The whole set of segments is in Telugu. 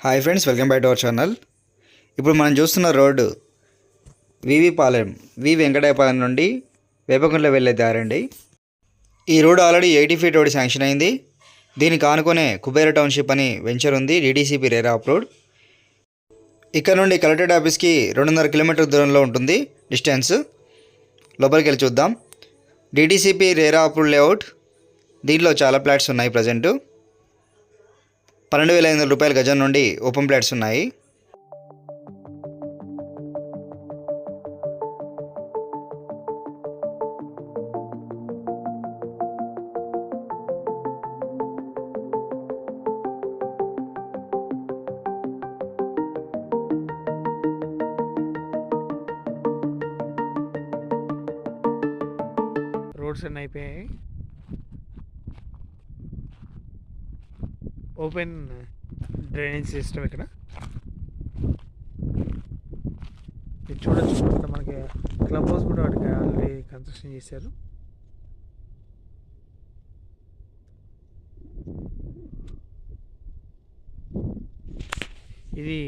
Hi friends, welcome back to our channel. ఇప్పుడు మనం చూస్తున్న రోడ్డు పాలెం వెంకటాయపాలెం నుండి వేపకుంట్ల వెళ్ళే దారండి. ఈ road already 80 feet road sanction అయింది. దీనికి ఆనుకునే కుబేర టౌన్షిప్ అని వెంచర్ ఉంది, డీడీసీపీ రేరా ఆఫ్ రోడ్. ఇక్కడ నుండి కలెక్టరేట్ ఆఫీస్కి 2.5 కిలోమీటర్ దూరంలో ఉంటుంది డిస్టెన్స్. లోపలికి వెళ్ళి చూద్దాం. DDCP RERA of road layout. దీంట్లో చాలా ఫ్లాట్స్ ఉన్నాయి. ప్రజెంటు 12,500 రూపాయల గజం నుండి ఓపెన్ ప్లాట్స్ ఉన్నాయి. రోడ్స్ అన్నీ అయిపోయాయి. ఓపెన్ డ్రైనేజ్ సిస్టమ్ ఇక్కడ మీరు చూడొచ్చు. ఇక్కడ మనకి క్లబ్ హౌస్ కూడా వాటికి ఆల్రెడీ కన్స్ట్రక్షన్ చేశారు. ఇది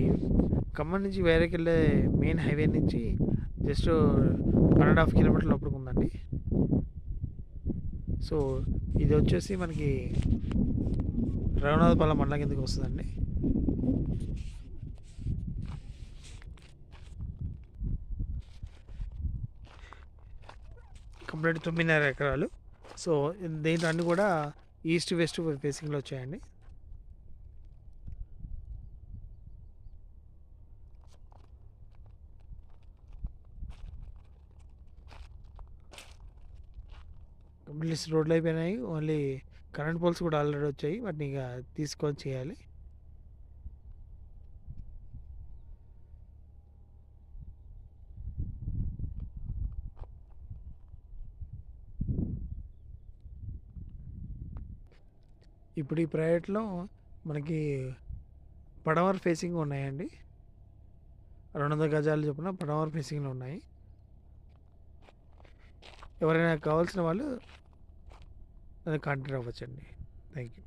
ఖమ్మం నుంచి వేరేకి వెళ్ళే మెయిన్ హైవే నుంచి జస్ట్ 1.5 కిలోమీటర్ లోపలికి ఉందండి. సో ఇది వచ్చేసి మనకి రఘునాథపాలెం మండలం కిందకి వస్తుందండి. కంప్లీట్ 9.5 ఎకరాలు. సో దీంట్లో అన్నీ కూడా ఈస్ట్ వెస్ట్ ఫేసింగ్లో వచ్చాయండి. కంప్లీట్ రోడ్లు అయిపోయినాయి. ఓన్లీ కరెంట్ పోల్స్ కూడా ఆల్రెడీ వచ్చాయి. వాటిని ఇక తీసుకొని చేయాలి. ఇప్పుడు ఈ ప్రైవేట్లో మనకి పడమర ఫేసింగ్ ఉన్నాయండి. 200 గజాలు చొప్పున పడమర ఫేసింగ్లో ఉన్నాయి. ఎవరైనా కావాల్సిన వాళ్ళు కాంటాక్ట్ అవ్వచ్చండి. Thank you.